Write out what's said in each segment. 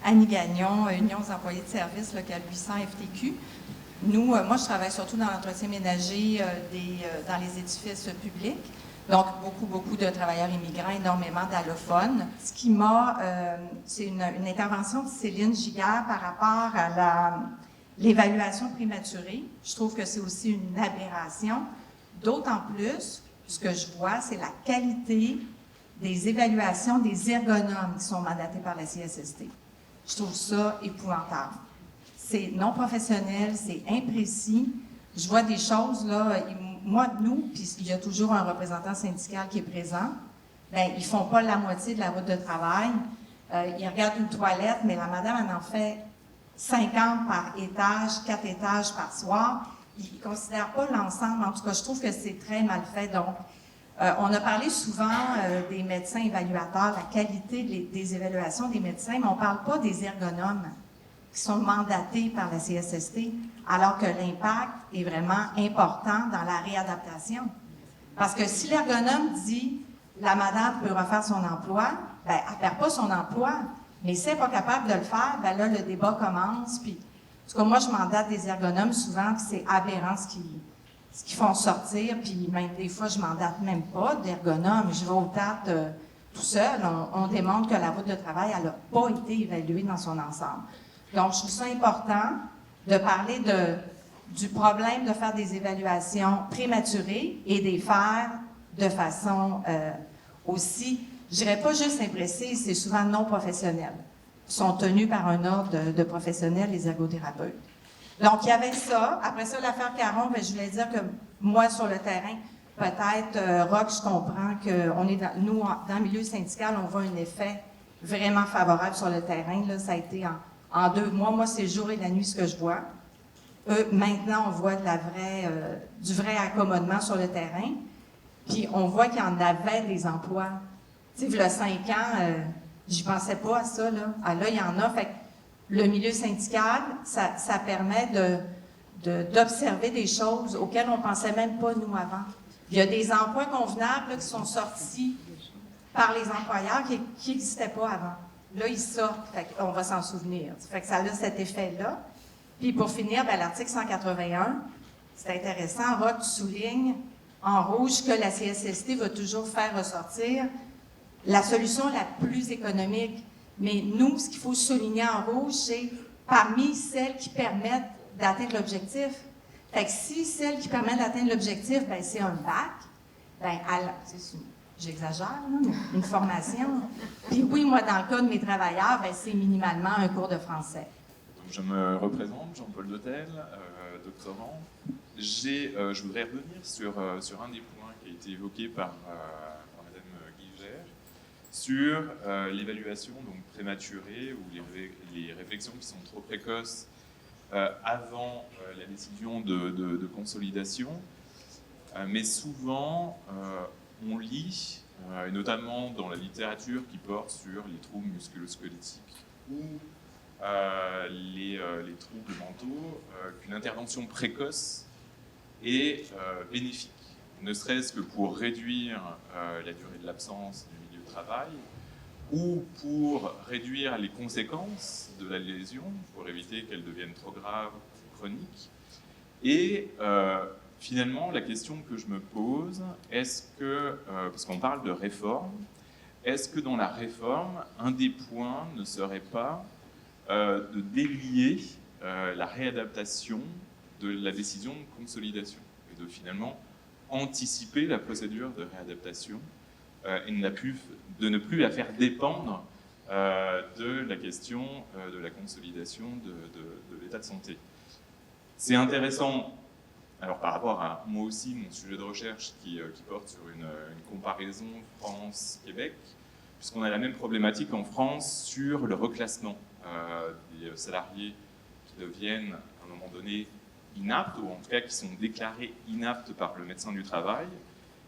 Annie Gagnon, Union des employés de service locale 800 FTQ. Nous, moi, je travaille surtout dans l'entretien ménager dans les édifices publics. Donc, beaucoup de travailleurs immigrants, énormément d'allophones. Ce qui c'est une intervention de Céline Giguère par rapport à l'évaluation prématurée. Je trouve que c'est aussi une aberration. D'autant plus, ce que je vois, c'est la qualité des évaluations des ergonomes qui sont mandatés par la CSST. Je trouve ça épouvantable. C'est non professionnel, c'est imprécis. Je vois des choses, là, puis il y a toujours un représentant syndical qui est présent, bien, ils font pas la moitié de la route de travail. Ils regardent une toilette, mais la madame, elle en fait 50 par étage, 4 étages par soir. Ils ne considèrent pas l'ensemble. En tout cas, je trouve que c'est très mal fait. Donc, on a parlé souvent des médecins évaluateurs, la qualité des évaluations des médecins, mais on ne parle pas des ergonomes qui sont mandatés par la CSST, alors que l'impact est vraiment important dans la réadaptation. Parce que si l'ergonome dit « la madame peut refaire son emploi », bien, elle ne perd pas son emploi. Mais si elle n'est pas capable de le faire, bien là, le débat commence. Puis, en tout cas, moi, je mandate des ergonomes souvent, puis c'est aberrant ce qu'ils font sortir. Puis même des fois, je mandate même pas d'ergonomes. Je vais au TAT tout seul. On démontre que la route de travail, elle n'a pas été évaluée dans son ensemble. Donc, je trouve ça important de parler du problème de faire des évaluations prématurées et de les faire de façon aussi, je dirais pas juste imprécise, c'est souvent non professionnel. Ils sont tenus par un ordre de professionnels, les ergothérapeutes. Donc, il y avait ça. Après ça, l'affaire Caron, bien, je voulais dire que moi, sur le terrain, peut-être, Roch, je comprends qu'on est nous, dans le milieu syndical, on voit un effet vraiment favorable sur le terrain. Là, ça a été en 2 mois. Moi, c'est le jour et la nuit ce que je vois. Maintenant, on voit du vrai accommodement sur le terrain. Puis, on voit qu'il y en avait des emplois. Tu sais, il y a 5 ans, j'y pensais pas à ça, là. Ah, là, il y en a. Fait que le milieu syndical, ça permet d'observer des choses auxquelles on ne pensait même pas, nous, avant. Il y a des emplois convenables là, qui sont sortis par les employeurs qui n'existaient pas avant. Là, ils sortent, on va s'en souvenir. Fait que ça a cet effet-là. Puis pour finir, bien, l'article 181, c'est intéressant. Roch, tu soulignes en rouge que la CSST va toujours faire ressortir la solution la plus économique. Mais nous, ce qu'il faut souligner en rouge, c'est parmi celles qui permettent d'atteindre l'objectif. Fait que si celle qui permet d'atteindre l'objectif, ben c'est un bac, ben j'exagère, là, mais une formation. Puis oui, moi, dans le cas de mes travailleurs, ben c'est minimalement un cours de français. Donc, je me représente, Jean-Paul Dautel, doctorant. Je voudrais revenir sur un des points qui a été évoqué par Madame Guilgère, sur l'évaluation donc prématurée ou les réflexions qui sont trop précoces avant la décision de consolidation. Mais souvent, on lit, et notamment dans la littérature qui porte sur les troubles musculo-squelettiques ou les troubles mentaux, qu'une intervention précoce est bénéfique, ne serait-ce que pour réduire la durée de l'absence du milieu de travail ou pour réduire les conséquences de la lésion, pour éviter qu'elle devienne trop grave ou chronique. Et finalement, la question que je me pose, est-ce que, parce qu'on parle de réforme, est-ce que dans la réforme, un des points ne serait pas de délier la réadaptation de la décision de consolidation et de finalement anticiper la procédure de réadaptation et de ne plus la faire dépendre de la question de la consolidation de l'état de santé. C'est intéressant, alors par rapport à moi aussi, mon sujet de recherche qui porte sur une comparaison France-Québec, puisqu'on a la même problématique en France sur le reclassement des salariés qui deviennent à un moment donné inaptes, ou en tout cas qui sont déclarés inaptes par le médecin du travail.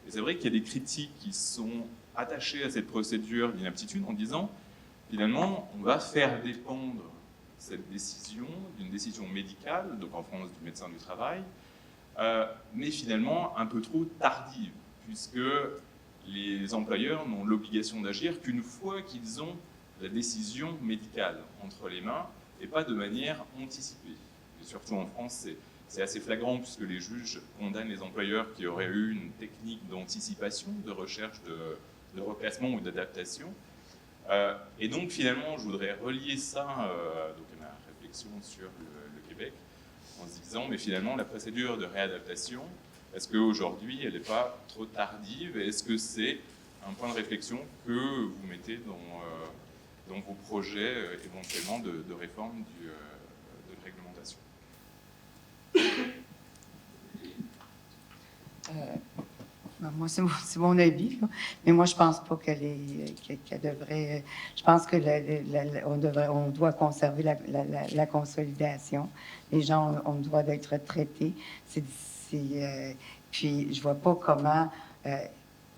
Et c'est vrai qu'il y a des critiques qui sont attachées à cette procédure d'inaptitude en disant, finalement, on va faire dépendre cette décision d'une décision médicale, donc en France du médecin du travail, mais finalement un peu trop tardive, puisque les employeurs n'ont l'obligation d'agir qu'une fois qu'ils ont la décision médicale entre les mains et pas de manière anticipée. Et surtout en France, c'est assez flagrant puisque les juges condamnent les employeurs qui auraient eu une technique d'anticipation, de recherche de reclassement ou d'adaptation. Et donc finalement, je voudrais relier ça donc à ma réflexion sur le Québec en se disant, mais finalement, la procédure de réadaptation, est-ce qu'aujourd'hui, elle n'est pas trop tardive? Est-ce que c'est un point de réflexion que vous mettez dans vos projets éventuellement de réforme de réglementation? Moi, c'est mon avis, là. Mais moi, je pense pas qu'elle devrait. Je pense que on doit conserver la consolidation. Les gens ont le droit d'être traités. Puis, je vois pas comment.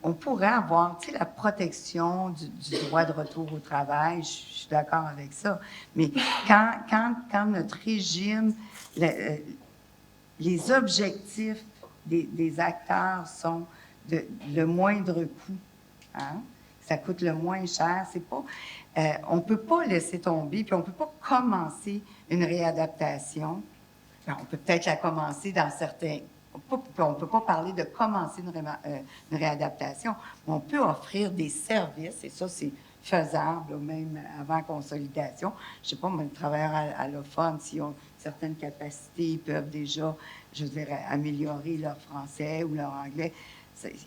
On pourrait avoir, tu sais, la protection du droit de retour au travail. Je suis d'accord avec ça. Mais quand notre régime, les objectifs des acteurs sont le moindre coût, hein? Ça coûte le moins cher. C'est pas, on peut pas laisser tomber, puis on peut pas commencer une réadaptation. Ben, on peut peut-être la commencer dans certains. On ne peut pas parler de commencer une réadaptation, mais on peut offrir des services, et ça, c'est faisable, même avant consolidation. Je ne sais pas, mais les travailleurs allophones, s'ils ont certaines capacités, ils peuvent déjà, je veux dire, améliorer leur français ou leur anglais.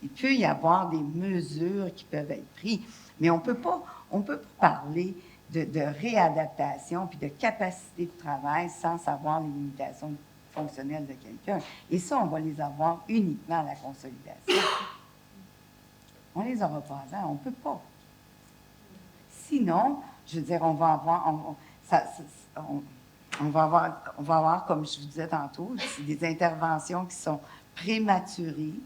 Il peut y avoir des mesures qui peuvent être prises, mais on peut pas parler de réadaptation puis de capacité de travail sans savoir les limitations fonctionnelles de quelqu'un. Et ça, on va les avoir uniquement à la consolidation. On les aura pas avant, on peut pas. Sinon, je veux dire, on va avoir, comme je vous disais tantôt, des interventions qui sont prématurées,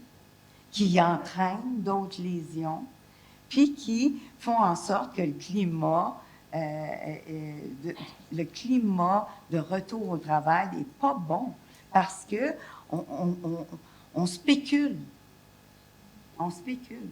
qui entraînent d'autres lésions, puis qui font en sorte que le climat de retour au travail n'est pas bon, parce que on spécule. On spécule.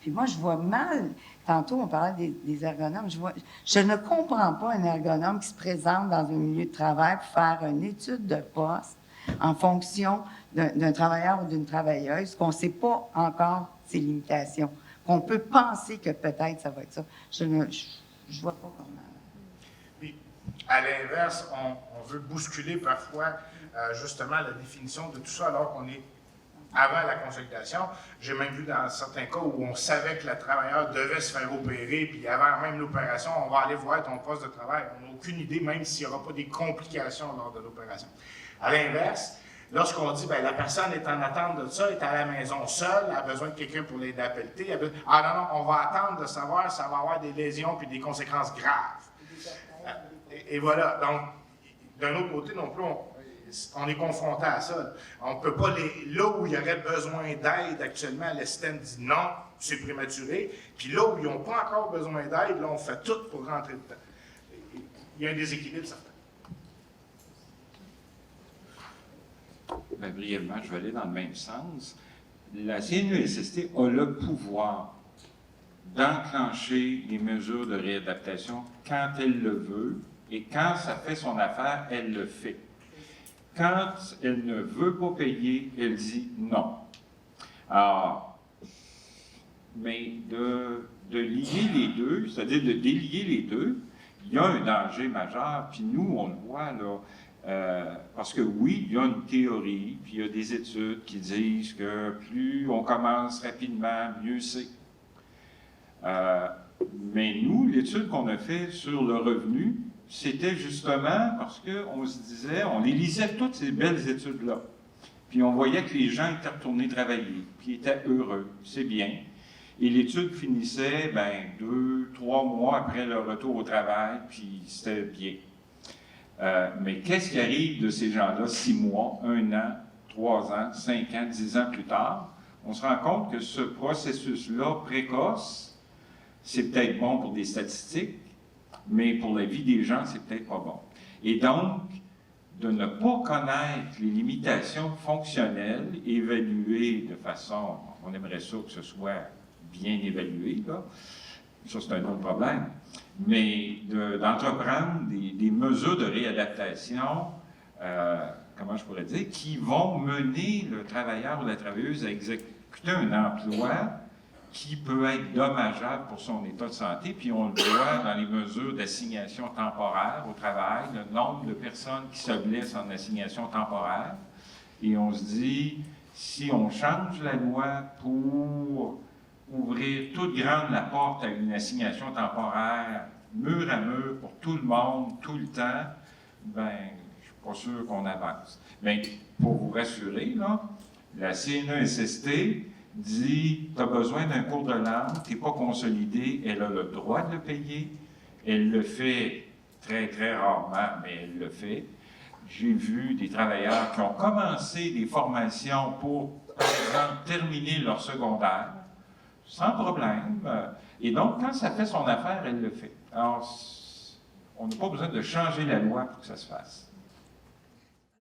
Puis moi, je vois mal, tantôt on parlait des ergonomes, je ne comprends pas un ergonome qui se présente dans un milieu de travail pour faire une étude de poste en fonction d'un travailleur ou d'une travailleuse, qu'on ne sait pas encore ses limitations, qu'on peut penser que peut-être ça va être ça. Je vois pas comment. Puis, à l'inverse, on veut bousculer parfois justement la définition de tout ça alors qu'on est avant la consolidation. J'ai même vu dans certains cas où on savait que le travailleur devait se faire opérer, puis avant même l'opération, on va aller voir ton poste de travail. On n'a aucune idée, même s'il n'y aura pas des complications lors de l'opération. À l'inverse, lorsqu'on dit bien, la personne est en attente de ça, est à la maison seule, a besoin de quelqu'un pour l'aider à pelleter, non, on va attendre de savoir si ça va avoir des lésions puis des conséquences graves. Et voilà. Donc, d'un autre côté non plus, on est confronté à ça. On ne peut pas là où il y aurait besoin d'aide actuellement, le système dit non, c'est prématuré. Puis là où ils n'ont pas encore besoin d'aide, là, on fait tout pour rentrer dedans. Il y a un déséquilibre certain. Bien, brièvement, je vais aller dans le même sens. La CNESST a le pouvoir d'enclencher les mesures de réadaptation quand elle le veut, et quand ça fait son affaire, elle le fait. Quand elle ne veut pas payer, elle dit non. Alors, mais de lier les deux, c'est-à-dire de délier les deux, il y a un danger majeur, puis nous, on le voit, là, parce que oui, il y a une théorie, puis il y a des études qui disent que plus on commence rapidement, mieux c'est. Mais nous, l'étude qu'on a faite sur le revenu, c'était justement parce qu'on se disait, on les lisait toutes ces belles études-là, puis on voyait que les gens étaient retournés travailler, puis étaient heureux, c'est bien. Et l'étude finissait, 2-3 mois après leur retour au travail, puis c'était bien. Mais qu'est-ce qui arrive de ces gens-là 6 mois, 1 an, 3 ans, 5 ans, 10 ans plus tard? On se rend compte que ce processus-là précoce, c'est peut-être bon pour des statistiques, mais pour la vie des gens, c'est peut-être pas bon. Et donc, de ne pas connaître les limitations fonctionnelles, évaluées de façon, on aimerait ça que ce soit bien évalué, là, ça c'est un autre problème, mais d'entreprendre des mesures de réadaptation, comment je pourrais dire, qui vont mener le travailleur ou la travailleuse à exécuter un emploi qui peut être dommageable pour son état de santé, puis on le voit dans les mesures d'assignation temporaire au travail, le nombre de personnes qui se blessent en assignation temporaire, et on se dit, si on change la loi pour ouvrir toute grande la porte à une assignation temporaire, mur à mur, pour tout le monde, tout le temps, ben, je suis pas sûr qu'on avance. Mais pour vous rassurer, là, la CNESST dit, tu as besoin d'un cours de langue, tu n'es pas consolidé, elle a le droit de le payer, elle le fait très, très rarement, mais elle le fait. J'ai vu des travailleurs qui ont commencé des formations pour, par exemple, terminer leur secondaire, sans problème. Et donc, quand ça fait son affaire, elle le fait. Alors, on n'a pas besoin de changer la loi pour que ça se fasse.